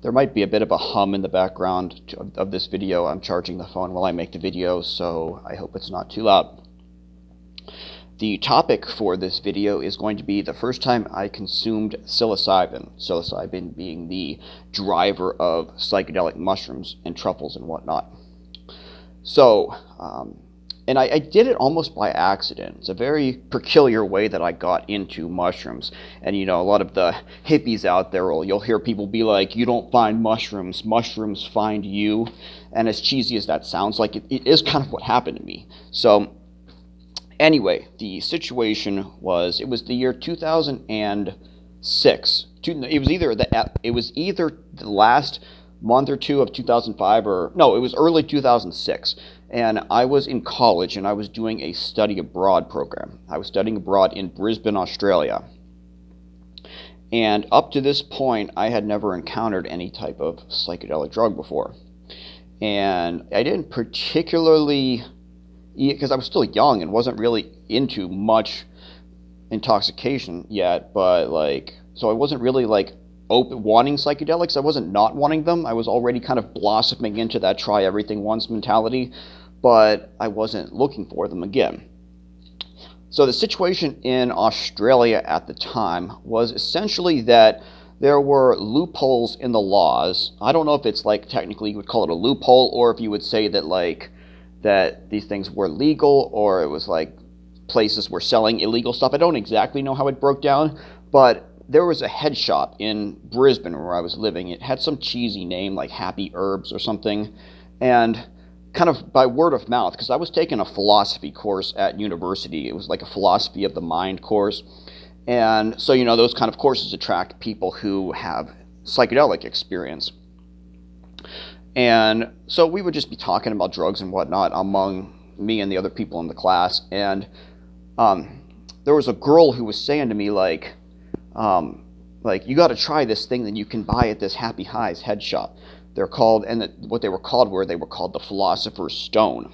There might be a bit of a hum in the background of this video. I'm charging the phone while I make the video, so I hope it's not too loud. The topic for this video is going to be the first time I consumed psilocybin. Psilocybin being the driver of psychedelic mushrooms and truffles and whatnot. So, and I did it almost by accident. It's a very peculiar way that I got into mushrooms. And a lot of the hippies out there, you'll hear people be like, you don't find mushrooms, mushrooms find you. And as cheesy as that sounds, like it is kind of what happened to me. So anyway, the situation was, it was the year 2006. It was either the last month or two of 2005, or no, it was early 2006. And I was in college and I was doing a study abroad program. I was studying abroad in Brisbane, Australia. And up to this point, I had never encountered any type of psychedelic drug before. And I didn't particularly, because I was still young and wasn't really into much intoxication yet, but so I wasn't really wanting psychedelics. I wasn't not wanting them. I was already kind of blossoming into that try everything once mentality, but I wasn't looking for them again. So the situation in Australia at the time was essentially that there were loopholes in the laws. I don't know if it's technically you would call it a loophole, or if you would say that that these things were legal, or it was places were selling illegal stuff. I don't exactly know how it broke down, but there was a head shop in Brisbane where I was living. It had some cheesy name like Happy Herbs or something, and kind of by word of mouth, because I was taking a philosophy course at university. It was like a philosophy of the mind course. And so, those kind of courses attract people who have psychedelic experience. And so we would just be talking about drugs and whatnot among me and the other people in the class. And there was a girl who was saying to me, you got to try this thing that you can buy at this Happy Highs head shop. They're called, what they were called the Philosopher's Stone.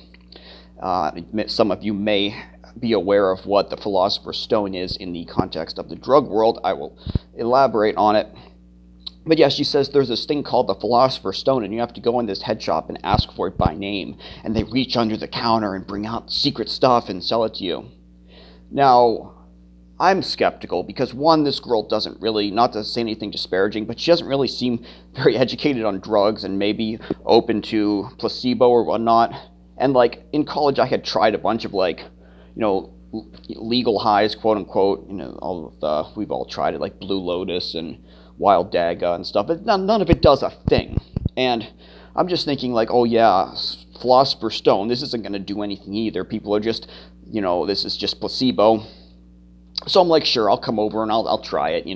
Some of you may be aware of what the Philosopher's Stone is in the context of the drug world. I will elaborate on it. But yeah, she says there's this thing called the Philosopher's Stone, and you have to go in this head shop and ask for it by name. And they reach under the counter and bring out secret stuff and sell it to you. Now, I'm skeptical because, one, this girl doesn't really, not to say anything disparaging, but she doesn't really seem very educated on drugs and maybe open to placebo or whatnot. And in college, I had tried a bunch of legal highs, quote unquote. We've all tried it, like Blue Lotus and Wild Daga and stuff, but none of it does a thing. And I'm just thinking oh yeah, Philosopher's Stone, this isn't going to do anything either. People are just, this is just placebo. So I'm sure, I'll come over and I'll try it,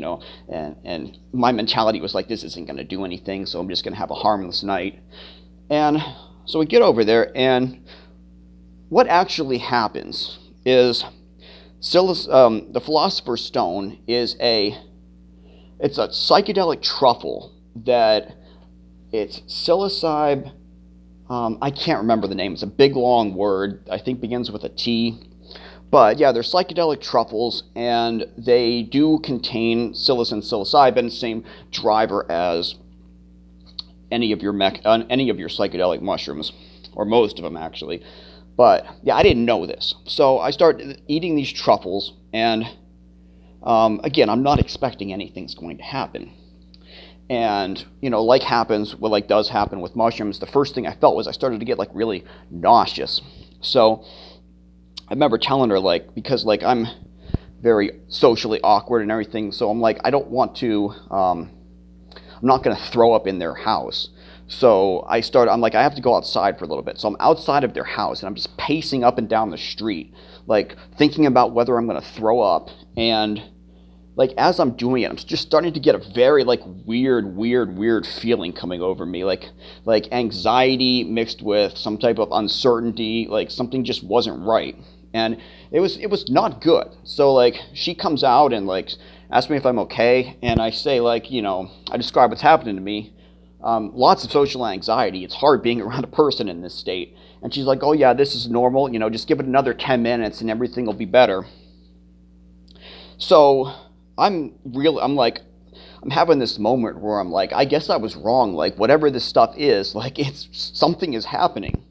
and my mentality was this isn't going to do anything, so I'm just going to have a harmless night. And so we get over there, and what actually happens is the Philosopher's Stone it's a psychedelic truffle that it's psilocybe, I can't remember the name, it's a big long word, I think begins with a T. But yeah, they're psychedelic truffles, and they do contain psilocin, psilocybin, same driver as any of your psychedelic mushrooms, or most of them actually. But yeah, I didn't know this, so I started eating these truffles, and again, I'm not expecting anything's going to happen. And what does happen with mushrooms, the first thing I felt was I started to get really nauseous. So I remember telling her, because I'm very socially awkward and everything, so I'm I don't want to, I'm not going to throw up in their house. So I'm I have to go outside for a little bit. So I'm outside of their house, and I'm just pacing up and down the street, thinking about whether I'm going to throw up. And as I'm doing it, I'm just starting to get a very weird feeling coming over me, like anxiety mixed with some type of uncertainty, something just wasn't right. And it was not good. So she comes out and asks me if I'm okay, and I say I describe what's happening to me. Lots of social anxiety. It's hard being around a person in this state. And she's like, oh yeah, this is normal. Just give it another 10 minutes and everything will be better. So I'm I'm having this moment where I'm like, I guess I was wrong. Like whatever this stuff is, like it's something is happening.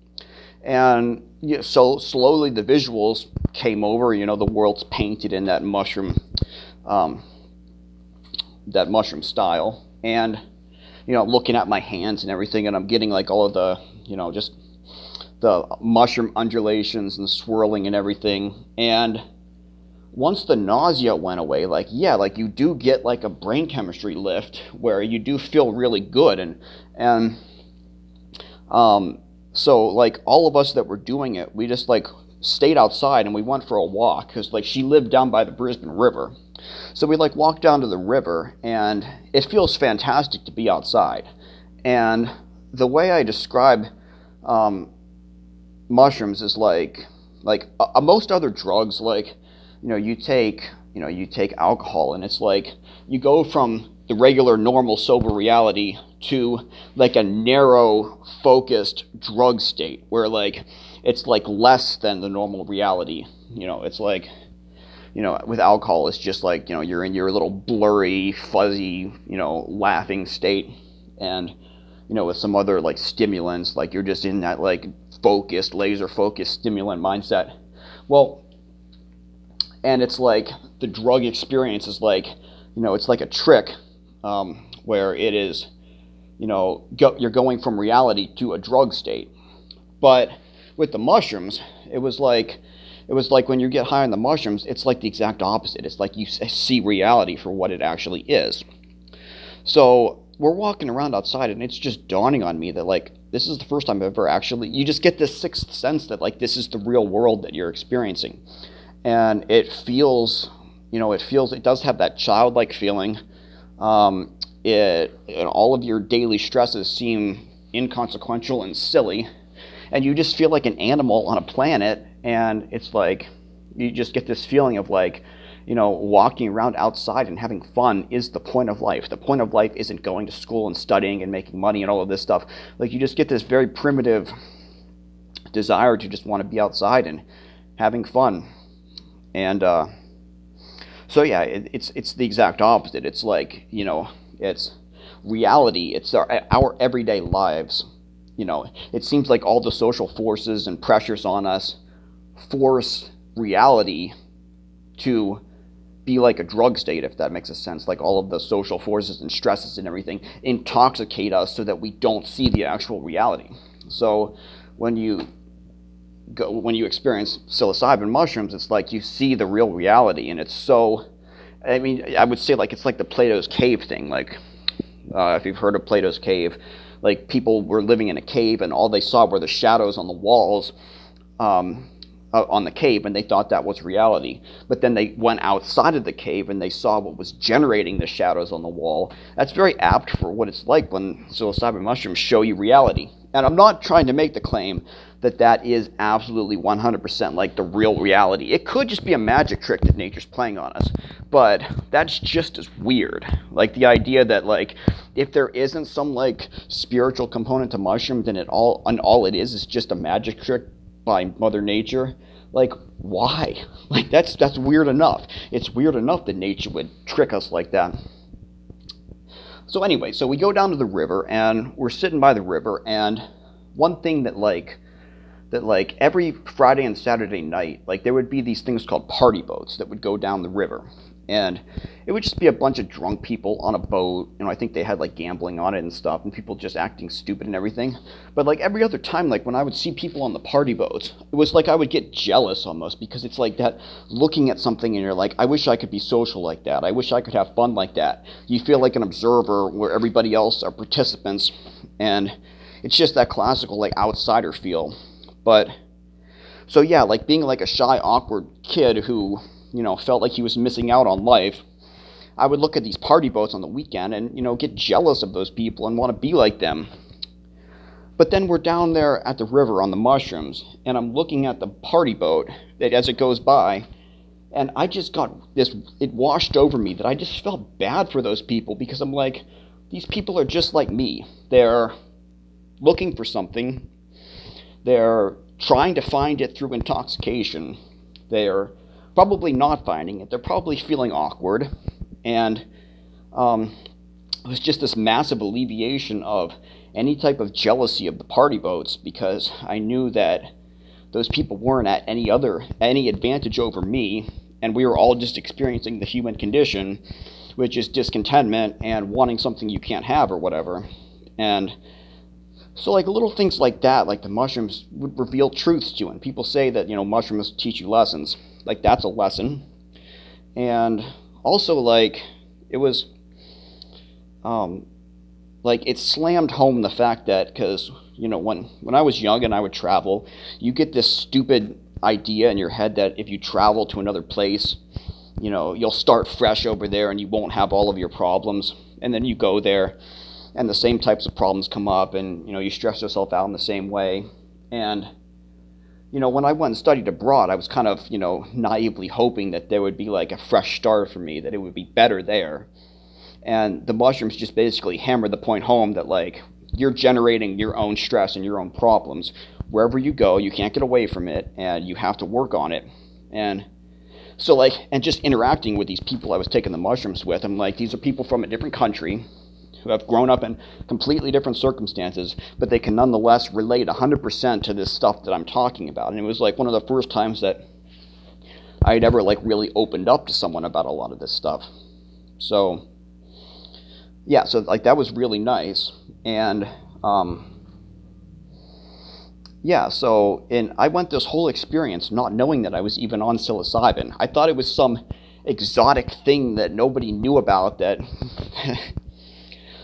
And so slowly the visuals came over. The world's painted in um, that mushroom style, and looking at my hands and everything, and I'm getting like all of the, just the mushroom undulations and swirling and everything. And once the nausea went away, like, yeah, like you do get like a brain chemistry lift where you do feel really good. And so like all of us that were doing it, we just like stayed outside and we went for a walk because like she lived down by the Brisbane River. So we like walked down to the river, and it feels fantastic to be outside. And the way I describe um, mushrooms is like most other drugs, like you take alcohol, and it's like you go from the regular normal sober reality to like a narrow focused drug state where like it's like less than the normal reality. It's like with alcohol, it's just like, you're in your little blurry, fuzzy, laughing state. And, with some other like stimulants, like you're just in that like focused, laser focused stimulant mindset. Well, and it's like the drug experience is like, it's like a trick where it is, you're going from reality to a drug state. But with the mushrooms, it was like when you get high on the mushrooms, it's like the exact opposite. It's like you see reality for what it actually is. So we're walking around outside, and it's just dawning on me that like this is the first time I've ever actually, you just get this sixth sense that like this is the real world that you're experiencing. And it does have that childlike feeling. And all of your daily stresses seem inconsequential and silly, and you just feel like an animal on a planet. And it's like you just get this feeling of like, walking around outside and having fun is the point of life. The point of life isn't going to school and studying and making money and all of this stuff. Like you just get this very primitive desire to just want to be outside and having fun. And so yeah, it's the exact opposite. It's like, it's reality. It's our everyday lives. It seems like all the social forces and pressures on us force reality to be like a drug state, if that makes a sense. Like all of the social forces and stresses and everything intoxicate us so that we don't see the actual reality. So when you experience psilocybin mushrooms, it's like you see the real reality, and it's so. I mean, I would say like it's like the Plato's cave thing. Like if you've heard of Plato's cave, like people were living in a cave, and all they saw were the shadows on the walls. On the cave, and they thought that was reality. But then they went outside of the cave and they saw what was generating the shadows on the wall. That's very apt for what it's like when psilocybin mushrooms show you reality. And I'm not trying to make the claim that that is absolutely 100% like the real reality. It could just be a magic trick that nature's playing on us, but that's just as weird. Like the idea that like if there isn't some like spiritual component to mushrooms, then all it is just a magic trick by Mother Nature. Like, why? Like, that's weird enough. It's weird enough that nature would trick us like that. So anyway, so we go down to the river, and we're sitting by the river, and one thing that every Friday and Saturday night, like there would be these things called party boats that would go down the river. And it would just be a bunch of drunk people on a boat. I think they had like gambling on it and stuff, and people just acting stupid and everything. But like every other time, like when I would see people on the party boats, it was like I would get jealous almost, because it's like that looking at something and you're like, I wish I could be social like that. I wish I could have fun like that. You feel like an observer where everybody else are participants, and it's just that classical like outsider feel. But so yeah, like being like a shy, awkward kid who felt like he was missing out on life, I would look at these party boats on the weekend and, get jealous of those people and want to be like them. But then we're down there at the river on the mushrooms, and I'm looking at the party boat as it goes by, and I just got this, it washed over me that I just felt bad for those people, because I'm like, these people are just like me. They're looking for something. They're trying to find it through intoxication. They're probably not finding it. They're probably feeling awkward. And it was just this massive alleviation of any type of jealousy of the party boats, because I knew that those people weren't at any advantage over me, and we were all just experiencing the human condition, which is discontentment and wanting something you can't have or whatever. And so like little things like that, like the mushrooms would reveal truths to you, and people say that mushrooms teach you lessons. Like that's a lesson. And also like it was like it slammed home the fact that, because when I was young and I would travel, you get this stupid idea in your head that if you travel to another place, you'll start fresh over there and you won't have all of your problems. And then you go there and the same types of problems come up, and you stress yourself out in the same way. And when I went and studied abroad, I was kind of naively hoping that there would be like a fresh start for me, that it would be better there. And the mushrooms just basically hammered the point home that like you're generating your own stress and your own problems wherever you go. You can't get away from it, and you have to work on it. And so like, and just interacting with these people I was taking the mushrooms with, I'm like, these are people from a different country who have grown up in completely different circumstances, but they can nonetheless relate 100% to this stuff that I'm talking about. And it was like one of the first times that I had ever like really opened up to someone about a lot of this stuff. So yeah, so like that was really nice. And yeah, so I went this whole experience not knowing that I was even on psilocybin. I thought it was some exotic thing that nobody knew about, that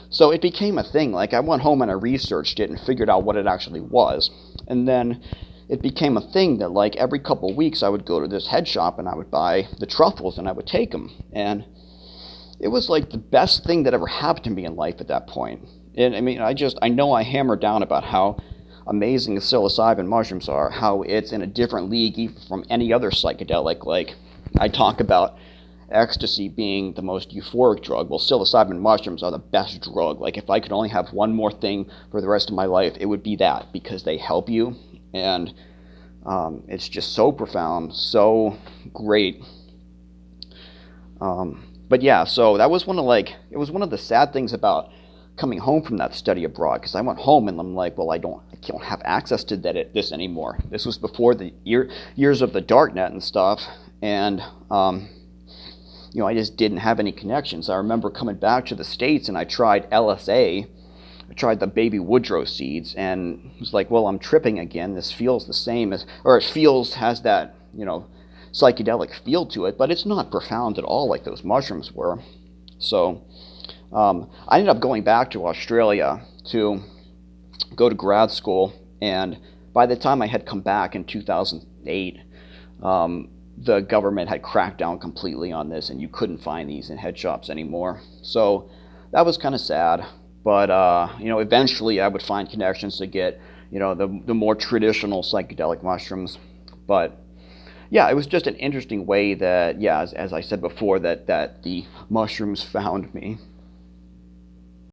so it became a thing. Like I went home and I researched it and figured out what it actually was. And then it became a thing that like every couple of weeks I would go to this head shop and I would buy the truffles and I would take them. And it was like the best thing that ever happened to me in life at that point. And I mean, I know I hammered down about how amazing the psilocybin mushrooms are, how it's in a different league from any other psychedelic. Like I talk about ecstasy being the most euphoric drug. Well, psilocybin mushrooms are the best drug. Like if I could only have one more thing for the rest of my life, it would be that, because they help you. And it's just so profound, so great. But yeah, so that was it was one of the sad things about coming home from that study abroad, because I went home and I'm like, well, I can't have access to this anymore. This was before the years of the darknet and stuff, and I just didn't have any connections. I remember coming back to the States and I tried LSA. I tried the baby Woodrow seeds, and it was like, well, I'm tripping again. This feels the same has that, psychedelic feel to it, but it's not profound at all like those mushrooms were. So I ended up going back to Australia to go to grad school, and by the time I had come back in 2008, the government had cracked down completely on this, and you couldn't find these in head shops anymore. So that was kind of sad. But eventually I would find connections to get the more traditional psychedelic mushrooms. But yeah, it was just an interesting way that, yeah, as I said before, that the mushrooms found me.